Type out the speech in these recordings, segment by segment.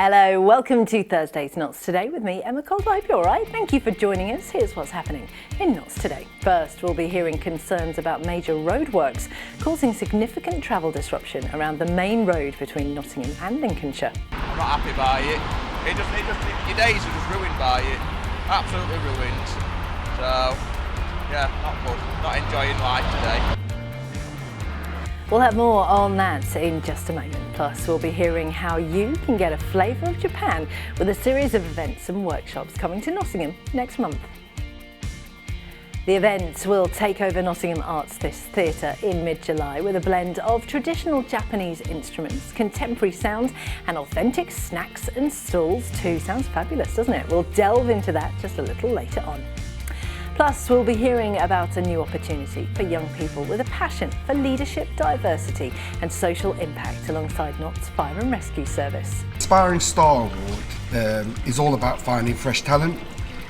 Hello, welcome to Thursday's Knots Today with me, Emma Caldwell. I hope you're alright. Thank you for joining us. Here's what's happening in Knots Today. First, we'll be hearing concerns about major roadworks causing significant travel disruption around the main road between Nottingham and Lincolnshire. I'm not happy by it. Your days are just ruined by it. Absolutely ruined. So, yeah, not good. Not enjoying life today. We'll have more on that in just a moment. Plus, we'll be hearing how you can get a flavour of Japan with a series of events and workshops coming to Nottingham next month. The event will take over Nottingham Arts Theatre in mid-July with a blend of traditional Japanese instruments, contemporary sounds and authentic snacks and stalls too. Sounds fabulous, doesn't it? We'll delve into that just a little later on. Plus, we'll be hearing about a new opportunity for young people with a passion for leadership, diversity and social impact alongside Knott's Fire and Rescue Service. Inspiring Star Award is all about finding fresh talent.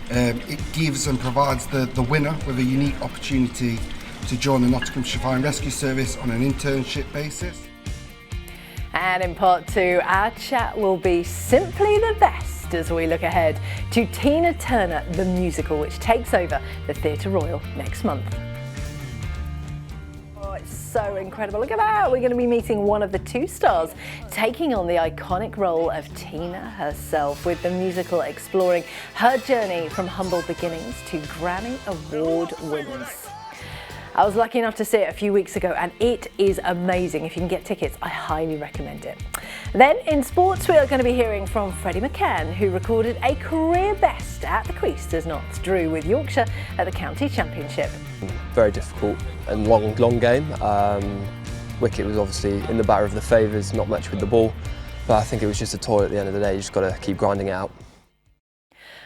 It gives and provides the winner with a unique opportunity to join the Nottinghamshire Fire and Rescue Service on an internship basis. And in part two, our chat will be simply the best as we look ahead to Tina Turner the musical, which takes over the Theatre Royal next month. Oh, it's so incredible. Look at that. We're going to be meeting one of the two stars taking on the iconic role of Tina herself, with the musical exploring her journey from humble beginnings to Grammy Award wins. I was lucky enough to see it a few weeks ago and it is amazing. If you can get tickets, I highly recommend it. Then in sports, we are going to be hearing from Freddie McCann, who recorded a career best at the crease as Notts drew with Yorkshire at the County Championship. Very difficult and long game. Wicket was obviously in the batter of the favours, not much with the ball, but I think it was just a toil at the end of the day. You just got to keep grinding it out.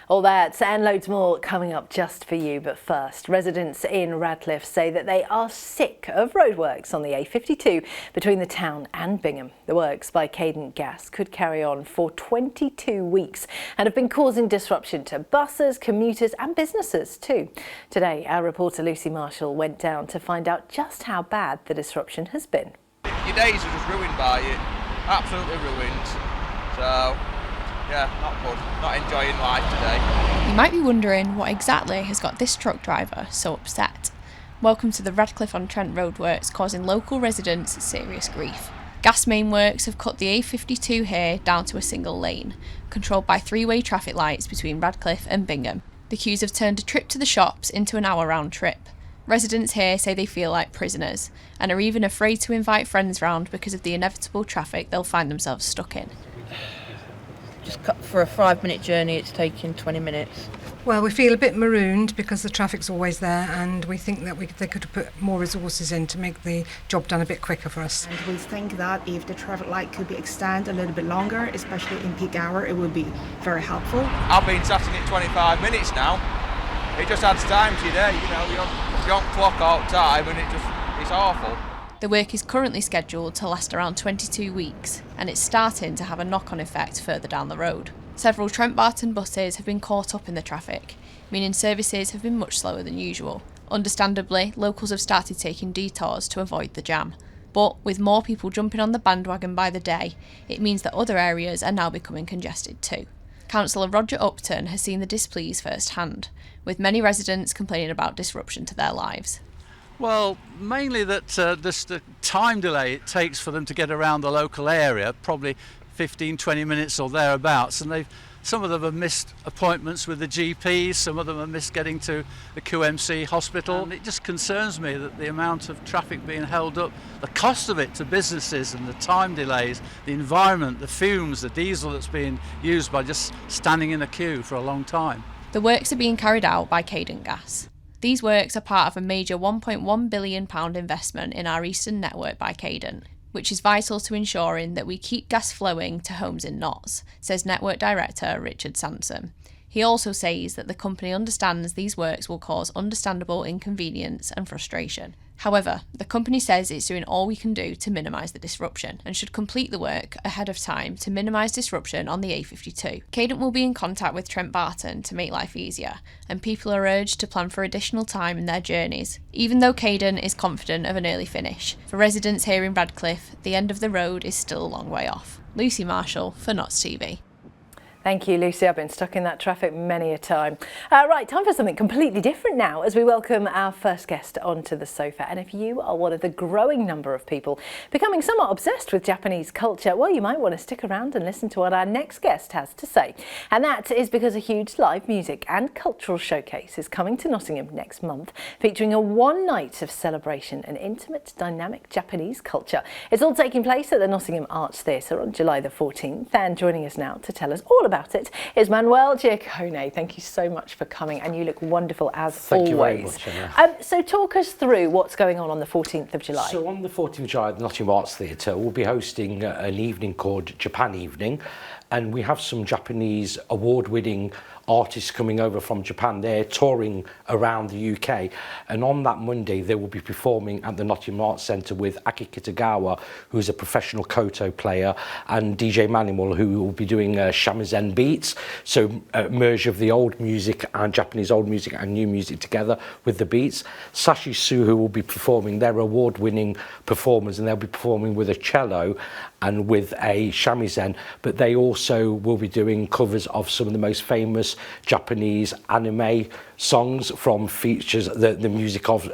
All that and loads more coming up just for you. But first, residents in Radcliffe say that they are sick of roadworks on the A52 between the town and Bingham. The works by Cadent Gas could carry on for 22 weeks and have been causing disruption to buses, commuters and businesses too. Today, our reporter Lucy Marshall went down to find out just how bad the disruption has been. Your days are just ruined by it. Absolutely ruined. So, yeah, not good. Not enjoying life today. You might be wondering what exactly has got this truck driver so upset. Welcome to the Radcliffe-on-Trent roadworks causing local residents serious grief. Gas main works have cut the A52 here down to a single lane, controlled by three-way traffic lights between Radcliffe and Bingham. The queues have turned a trip to the shops into an hour round trip. Residents here say they feel like prisoners and are even afraid to invite friends round because of the inevitable traffic they'll find themselves stuck in. Just for a 5-minute journey, it's taking 20 minutes. Well, we feel a bit marooned because the traffic's always there, and we think that they could have put more resources in to make the job done a bit quicker for us. And we think that if the traffic light could be extended a little bit longer, especially in peak hour, it would be very helpful. I've been sat in it 25 minutes now. It just adds time to your day, you don't clock out time and it's awful. The work is currently scheduled to last around 22 weeks, and it's starting to have a knock-on effect further down the road. Several Trent Barton buses have been caught up in the traffic, meaning services have been much slower than usual. Understandably, locals have started taking detours to avoid the jam. But with more people jumping on the bandwagon by the day, it means that other areas are now becoming congested too. Councillor Roger Upton has seen the displease firsthand, with many residents complaining about disruption to their lives. Well, mainly that the time delay it takes for them to get around the local area, probably 15-20 minutes or thereabouts, and some of them have missed appointments with the GPs, some of them have missed getting to the QMC hospital. And it just concerns me that the amount of traffic being held up, the cost of it to businesses and the time delays, the environment, the fumes, the diesel that's being used by just standing in a queue for a long time. The works are being carried out by Cadent Gas. These works are part of a major £1.1 billion investment in our eastern network by Cadent, which is vital to ensuring that we keep gas flowing to homes in Notts, says Network Director Richard Sansom. He also says that the company understands these works will cause understandable inconvenience and frustration. However, the company says it's doing all we can do to minimise the disruption and should complete the work ahead of time to minimise disruption on the A52. Cadent will be in contact with Trent Barton to make life easier, and people are urged to plan for additional time in their journeys, even though Cadent is confident of an early finish. For residents here in Radcliffe, the end of the road is still a long way off. Lucy Marshall for Knots TV. Thank you, Lucy. I've been stuck in that traffic many a time. Right, time for something completely different now as we welcome our first guest onto the sofa. And if you are one of the growing number of people becoming somewhat obsessed with Japanese culture, well, you might want to stick around and listen to what our next guest has to say. And that is because a huge live music and cultural showcase is coming to Nottingham next month, featuring a one night of celebration and intimate, dynamic Japanese culture. It's all taking place at the Nottingham Arts Theatre on July the 14th. And joining us now to tell us all about it is Manuel Giacone. Thank you so much for coming, and you look wonderful as Thank always. you very much, Emma. So talk us through what's going on the 14th of July. So on the 14th of July at the Nottingham Arts Theatre, we'll be hosting an evening called Japan Evening, and we have some Japanese award-winning artists coming over from Japan. They're touring around the UK, and on that Monday they will be performing at the Nottingham Arts Centre with Aki Kitagawa, who's a professional koto player, and DJ Manimal, who will be doing shamisen beats, so a merge of the old music and Japanese old music and new music together with the beats. Sashi Su, who will be performing, they're award-winning performers, and they'll be performing with a cello and with a shamisen, but they also will be doing covers of some of the most famous Japanese anime songs from features the music of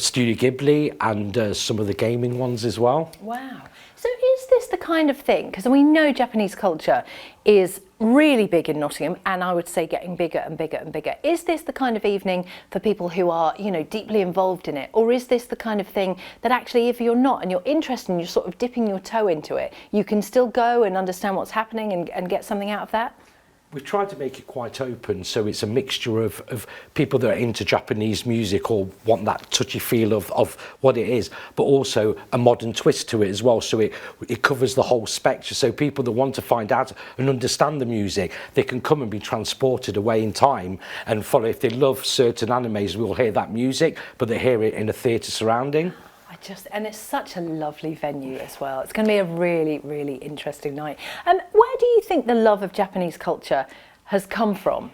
Studio Ghibli and some of the gaming ones as well. Wow. So is this the kind of thing, because we know Japanese culture is really big in Nottingham, and I would say getting bigger and bigger and bigger. Is this the kind of evening for people who are, you know, deeply involved in it? Or is this the kind of thing that actually, if you're not and you're interested and you're sort of dipping your toe into it, you can still go and understand what's happening and get something out of that? We've tried to make it quite open, so it's a mixture of people that are into Japanese music or want that touchy feel of what it is, but also a modern twist to it as well. So it covers the whole spectrum. So people that want to find out and understand the music, they can come and be transported away in time and follow. If they love certain animes, we'll hear that music, but they hear it in a theatre surrounding. And it's such a lovely venue as well. It's going to be a really, really interesting night. Where do you think the love of Japanese culture has come from?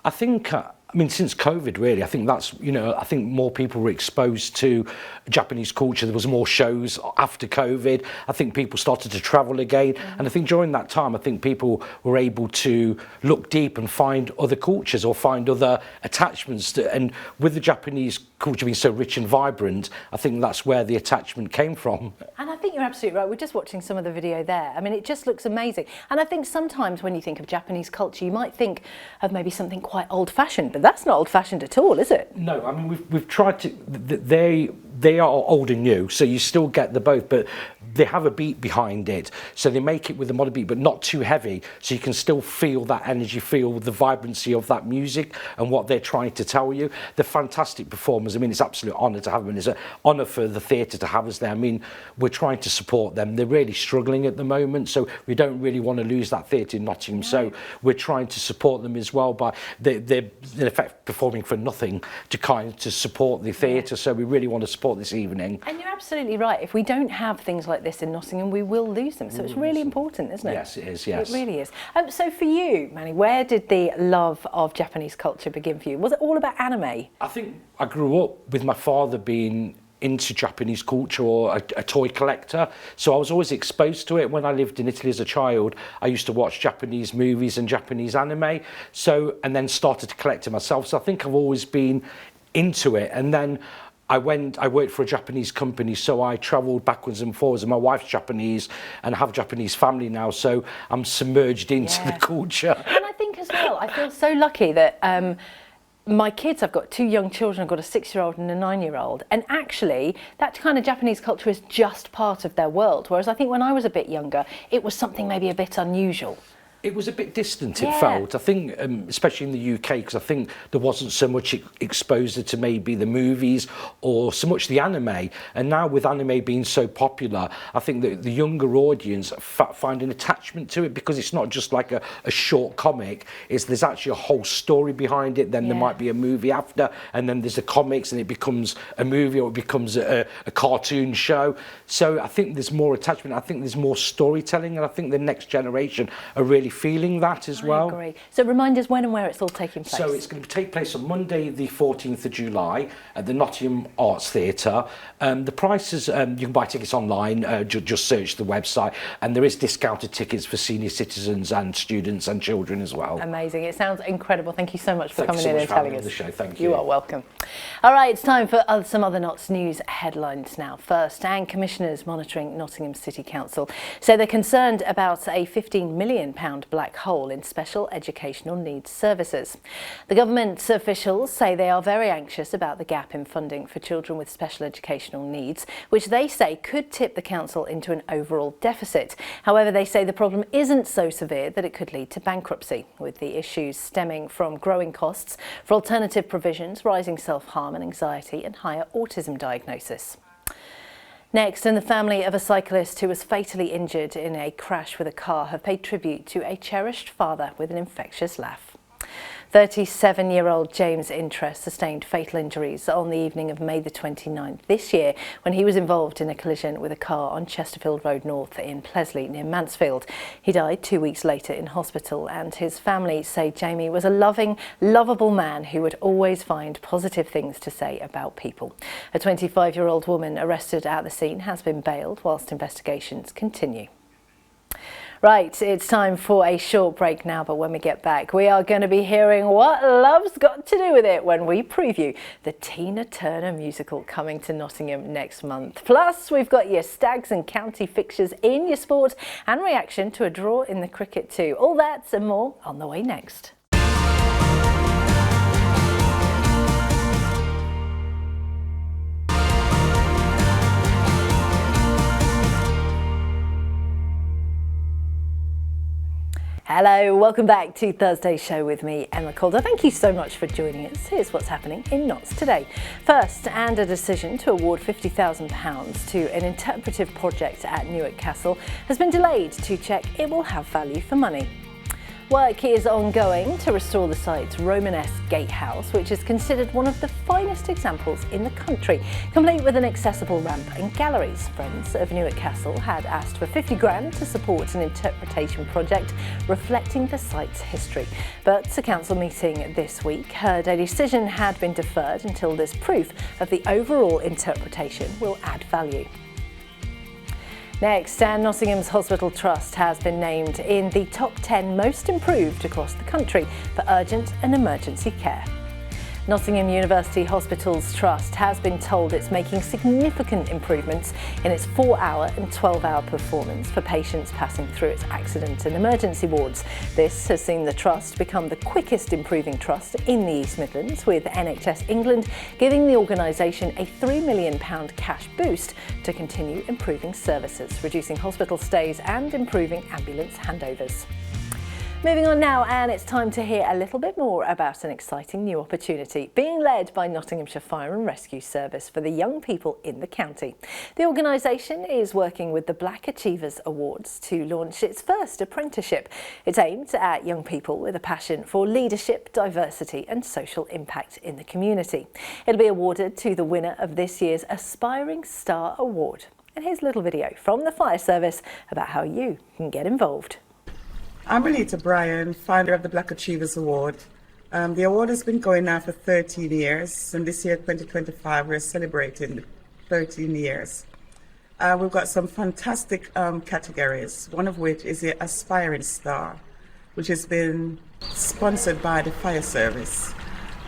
I think, I mean, since COVID, really, I think that's, you know, I think more people were exposed to Japanese culture. There was more shows after COVID. I think people started to travel again. And I think during that time, I think people were able to look deep and find other cultures or find other attachments. And with the Japanese culture being so rich and vibrant, I think that's where the attachment came from. And I think you're absolutely right. We're just watching some of the video there. I mean, it just looks amazing. And I think sometimes when you think of Japanese culture, you might think of maybe something quite old-fashioned, but that's not old-fashioned at all, is it? No, I mean, we've tried to, they are old and new, so you still get the both, but they have a beat behind it, so they make it with a modern beat, but not too heavy, so you can still feel that energy, feel the vibrancy of that music and what they're trying to tell you. They're fantastic performers. I mean, it's an absolute honour to have them, and it's an honour for the theatre to have us there. I mean, we're trying to support them. They're really struggling at the moment, so we don't really want to lose that theatre in Nottingham, so we're trying to support them as well by, they're in effect performing for nothing to support the theatre, so we really want to support this evening. And you're absolutely right. If we don't have things like this in Nottingham, we will lose them. So it's really important, isn't it? Yes, it is, yes. It really is. So for you, Manny, where did the love of Japanese culture begin for you? Was it all about anime? I think I grew up with my father being into Japanese culture or a toy collector, so I was always exposed to it. When I lived in Italy as a child, I used to watch Japanese movies and Japanese anime, and then started to collect it myself. So I think I've always been into it. And then I worked for a Japanese company, so I travelled backwards and forwards, and my wife's Japanese and I have a Japanese family now, so I'm submerged into the culture. And I think as well, I feel so lucky that my kids, I've got two young children, I've got a 6-year-old and a 9-year-old, and actually that kind of Japanese culture is just part of their world, whereas I think when I was a bit younger, it was something maybe a bit unusual. It was a bit distant, it felt. I think, especially in the UK, because I think there wasn't so much exposure to maybe the movies or so much the anime. And now with anime being so popular, I think that the younger audience find an attachment to it, because it's not just like a short comic. There's actually a whole story behind it. Then there might be a movie after, and then there's the comics, and it becomes a movie or it becomes a cartoon show. So I think there's more attachment. I think there's more storytelling, and I think the next generation are really really feeling that as well. I agree. So remind us when and where it's all taking place. So it's going to take place on Monday the 14th of July at the Nottingham Arts Theatre. The prices, you can buy tickets online, just search the website, and there is discounted tickets for senior citizens and students and children as well. Amazing. It sounds incredible. Thank you so much for coming so in much and for telling having us. me on the show. Thank you. You are welcome. All right, it's time for some other Notts News headlines now. First, and commissioners monitoring Nottingham City Council say they're concerned about a £15 million black hole in special educational needs services. The government officials say they are very anxious about the gap in funding for children with special educational needs, which they say could tip the council into an overall deficit. However, they say the problem isn't so severe that it could lead to bankruptcy, with the issues stemming from growing costs for alternative provisions, rising self-harm and anxiety, and higher autism diagnosis. Next, and the family of a cyclist who was fatally injured in a crash with a car have paid tribute to a cherished father with an infectious laugh. 37-year-old James Interest sustained fatal injuries on the evening of May the 29th this year when he was involved in a collision with a car on Chesterfield Road North in Plesley near Mansfield. He died 2 weeks later in hospital, and his family say Jamie was a loving, lovable man who would always find positive things to say about people. A 25-year-old woman arrested at the scene has been bailed whilst investigations continue. Right, it's time for a short break now, but when we get back, we are going to be hearing what love's got to do with it when we preview the Tina Turner musical coming to Nottingham next month. Plus, we've got your Stags and County fixtures in your sport and reaction to a draw in the cricket too. All that and more on the way next. Hello, welcome back to Thursday's show with me, Emma Calder. Thank you so much for joining us. Here's what's happening in Notts today. First, and a decision to award £50,000 to an interpretive project at Newark Castle has been delayed to check it will have value for money. Work is ongoing to restore the site's Romanesque gatehouse, which is considered one of the finest examples in the country, complete with an accessible ramp and galleries. Friends of Newark Castle had asked for 50 grand to support an interpretation project reflecting the site's history. But a council meeting this week heard a decision had been deferred until there's proof of the overall interpretation will add value. Next, and Nottingham's Hospital Trust has been named in the top 10 most improved across the country for urgent and emergency care. Nottingham University Hospitals Trust has been told it's making significant improvements in its 4-hour and 12-hour performance for patients passing through its accident and emergency wards. This has seen the Trust become the quickest improving trust in the East Midlands, with NHS England giving the organisation a £3 million cash boost to continue improving services, reducing hospital stays and improving ambulance handovers. Moving on now, and it's time to hear a little bit more about an exciting new opportunity being led by Nottinghamshire Fire and Rescue Service for the young people in the county. The organisation is working with the Black Achievers Awards to launch its first apprenticeship. It's aimed at young people with a passion for leadership, diversity and social impact in the community. It'll be awarded to the winner of this year's Aspiring Star Award. And here's a little video from the Fire Service about how you can get involved. I'm Anita Bryan, founder of the Black Achievers Award. The award has been going now for 13 years, and this year, 2025, we're celebrating 13 years. We've got some fantastic categories, one of which is the Aspiring Star, which has been sponsored by the Fire Service.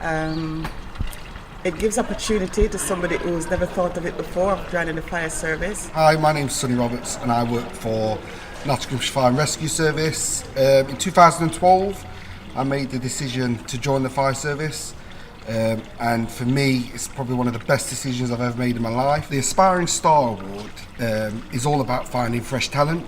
It gives opportunity to somebody who's never thought of it before, of joining the Fire Service. Hi, my name's Sonny Roberts and I work for Nottinghamshire Fire and Rescue Service. In 2012 I made the decision to join the Fire Service, and for me it's probably one of the best decisions I've ever made in my life. The Aspiring Star Award is all about finding fresh talent.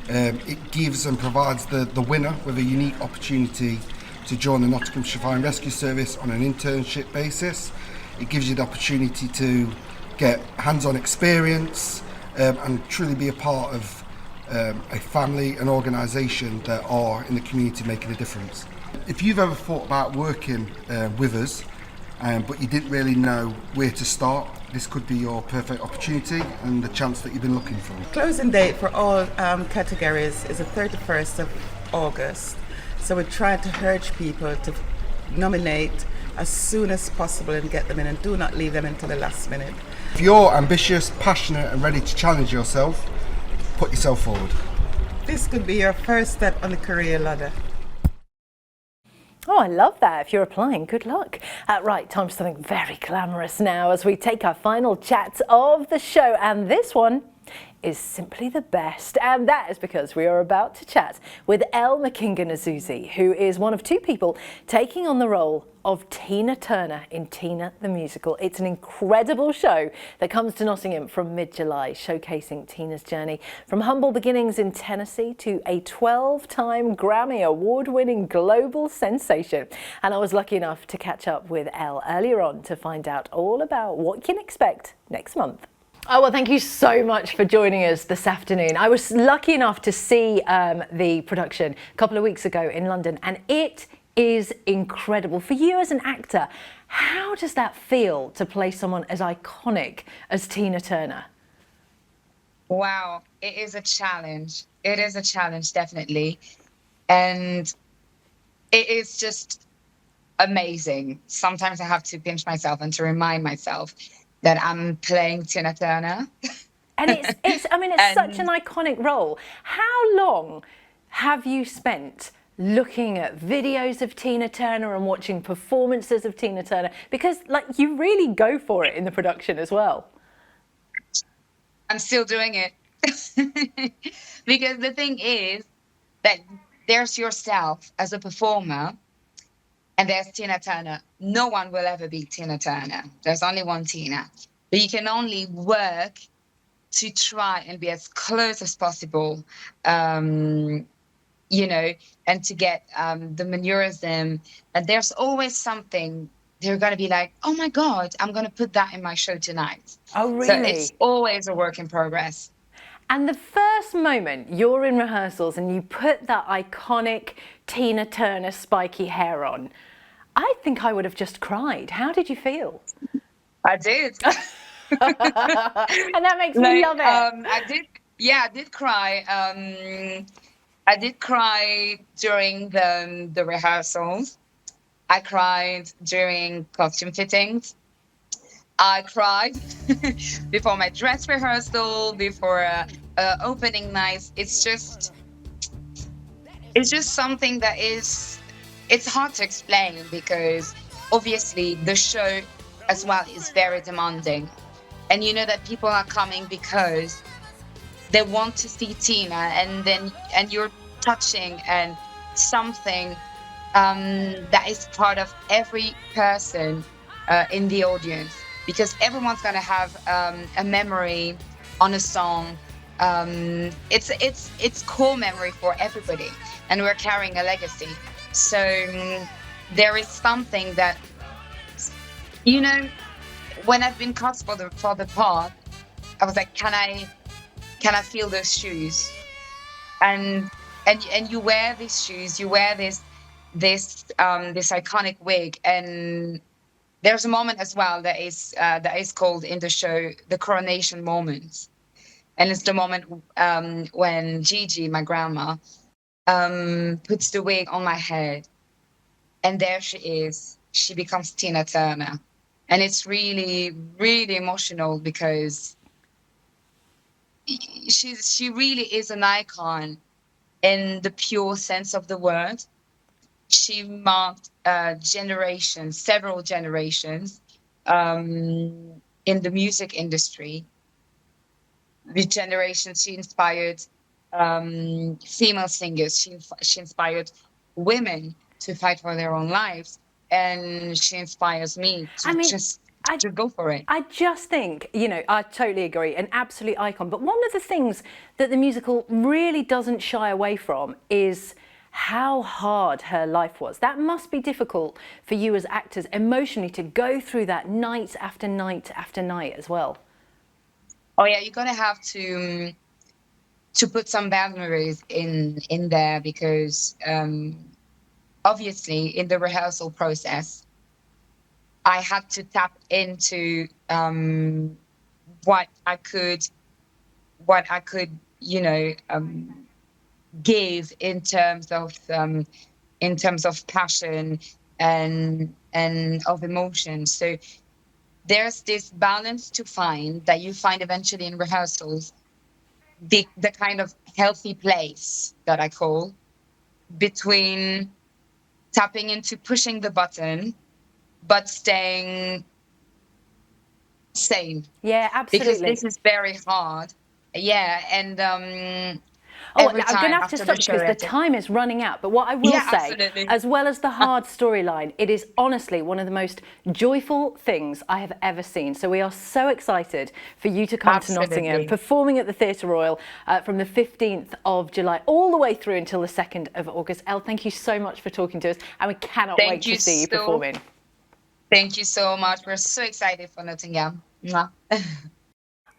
It gives and provides the winner with a unique opportunity to join the Nottinghamshire Fire and Rescue Service on an internship basis. It gives you the opportunity to get hands-on experience and truly be a part of a family, an organisation that are in the community making a difference. If you've ever thought about working with us, but you didn't really know where to start, this could be your perfect opportunity and the chance that you've been looking for. Closing date for all categories is the 31st of August. So we tried to urge people to nominate as soon as possible and get them in, and do not leave them until the last minute. If you're ambitious, passionate and ready to challenge yourself, put yourself forward. This could be your first step on the career ladder. Oh, I love that. If you're applying, good luck. Right, time for something very glamorous now as we take our final chat of the show. And this one is simply the best. And that is because we are about to chat with Elle McKingan-Azuzi, who is one of two people taking on the role of Tina Turner in Tina the Musical. It's an incredible show that comes to Nottingham from mid-July, showcasing Tina's journey from humble beginnings in Tennessee to a 12-time Grammy award-winning global sensation. And I was lucky enough to catch up with Elle earlier on to find out all about what you can expect next month. Oh, well, thank you so much for joining us this afternoon. I was lucky enough to see the production a couple of weeks ago in London, and it is incredible. For you as an actor, how does that feel to play someone as iconic as Tina Turner? Wow, it is a challenge. It is a challenge, definitely. And it is just amazing. Sometimes I have to pinch myself and to remind myself that I'm playing Tina Turner. And it's such an iconic role. How long have you spent looking at videos of Tina Turner and watching performances of Tina Turner? Because you really go for it in the production as well. I'm still doing it. Because the thing is that there's yourself as a performer and there's Tina Turner. No one will ever be Tina Turner. There's only one Tina. But you can only work to try and be as close as possible, and to get the mannerism. And there's always something they're going to be like, oh my God, I'm going to put that in my show tonight. Oh, really? So it's always a work in progress. And the first moment you're in rehearsals and you put that iconic Tina Turner spiky hair on, I think I would have just cried. How did you feel? I did. And that makes me love it. I did cry. I did cry during the rehearsals. I cried during costume fittings. I cried before my dress rehearsal, before opening nights. It's just something that it's hard to explain, because obviously the show as well is very demanding. And you know that people are coming because they want to see Tina, and you're touching and something that is part of every person in the audience, because everyone's going to have a memory on a song. It's core memory for everybody, and we're carrying a legacy. So there is something that, when I've been cast for the part, I was like, can I feel those shoes? And you wear these shoes, you wear this iconic wig, and there's a moment as well that is called in the show the coronation moment, and it's the moment when Gigi, my grandma, puts the wig on my head, and there she is. She becomes Tina Turner, and it's really, really emotional, because she really is an icon in the pure sense of the word. She marked several generations in the music industry. With generations, she inspired female singers. She inspired women to fight for their own lives, and she inspires me to go for it. I just think, I totally agree, an absolute icon. But one of the things that the musical really doesn't shy away from is how hard her life was. That must be difficult for you as actors emotionally to go through that night after night after night as well. Oh yeah, you're gonna have to put some boundaries in there, because obviously in the rehearsal process, I had to tap into what I could give in terms of passion and of emotion. So there's this balance to find that you find eventually in rehearsals, the kind of healthy place that I call between tapping into pushing the button, but staying sane. Yeah, absolutely. Because this is very hard. Yeah, and Oh, every I'm going to time have to after stop the show, because the time is running out. But what I will Yeah, say, absolutely. as well as the hard storyline, it is honestly one of the most joyful things I have ever seen. So we are so excited for you to come to Nottingham, Absolutely. performing at the Theatre Royal from the 15th of July all the way through until the 2nd of August. Elle, thank you so much for talking to us, and we cannot wait to see you performing. Thank you so much. We're so excited for Nottingham. Mwah.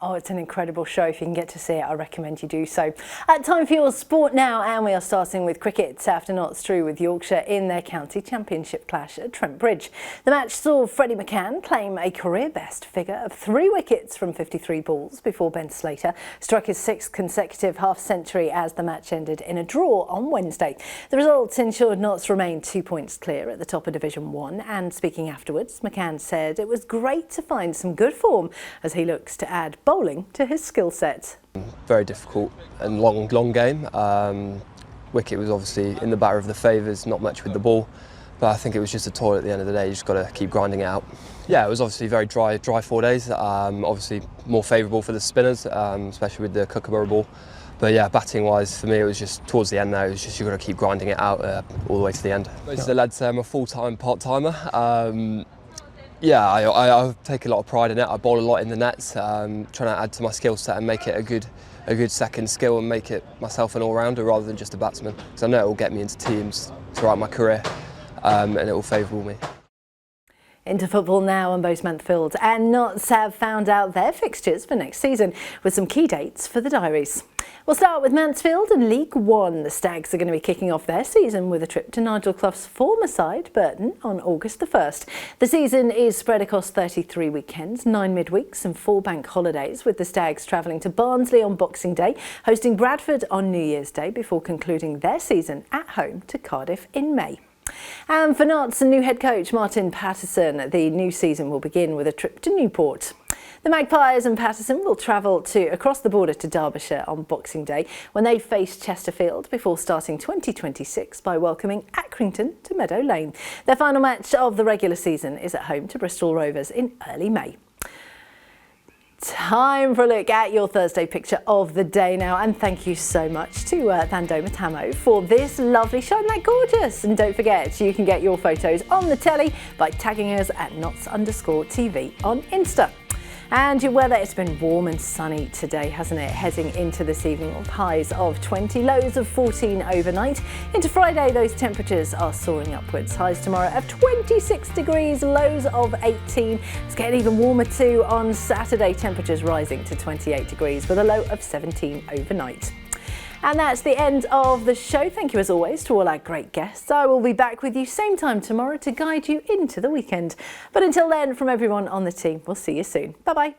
Oh, it's an incredible show. If you can get to see it, I recommend you do so. Time for your sport now, and we are starting with cricket after Notts drew with Yorkshire in their county championship clash at Trent Bridge. The match saw Freddie McCann claim a career-best figure of 3 wickets from 53 balls before Ben Slater struck his 6th consecutive half-century as the match ended in a draw on Wednesday. The results ensured Notts remained 2 points clear at the top of Division 1, and speaking afterwards, McCann said it was great to find some good form as he looks to add bowling to his skill set. Very difficult and long game. Wicket was obviously in the batter of the favours, not much with the ball, but I think it was just a toil at the end of the day. You just got to keep grinding it out. Yeah, it was obviously very dry 4 days. Obviously more favourable for the spinners, especially with the Kookaburra ball. But yeah, batting wise for me, it was just towards the end now. It was just you've got to keep grinding it out all the way to the end. Most of the lads say I'm a full-time part-timer. Yeah, I take a lot of pride in it. I bowl a lot in the nets, trying to add to my skill set and make it a good second skill and make it myself an all-rounder rather than just a batsman. Because I know it will get me into teams throughout my career, and it will favour me. Into football now, and both Mansfield and Notts have found out their fixtures for next season with some key dates for the diaries. We'll start with Mansfield and League One. The Stags are going to be kicking off their season with a trip to Nigel Clough's former side, Burton, on August the 1st. The season is spread across 33 weekends, 9 midweeks and 4 bank holidays, with the Stags travelling to Barnsley on Boxing Day, hosting Bradford on New Year's Day before concluding their season at home to Cardiff in May. And for Notts and new head coach Martin Patterson, the new season will begin with a trip to Newport. The Magpies and Patterson will travel across the border to Derbyshire on Boxing Day when they face Chesterfield before starting 2026 by welcoming Accrington to Meadow Lane. Their final match of the regular season is at home to Bristol Rovers in early May. Time for a look at your Thursday picture of the day now, and thank you so much to Thandoma Tamo for this lovely Shine That Gorgeous. And don't forget, you can get your photos on the telly by tagging us at Notts_TV on Insta. And your weather, it's been warm and sunny today, hasn't it? Heading into this evening with highs of 20, lows of 14 overnight. Into Friday, those temperatures are soaring upwards. Highs tomorrow of 26 degrees, lows of 18. It's getting even warmer too on Saturday, temperatures rising to 28 degrees with a low of 17 overnight. And that's the end of the show. Thank you as always to all our great guests. I will be back with you same time tomorrow to guide you into the weekend. But until then, from everyone on the team, we'll see you soon. Bye-bye.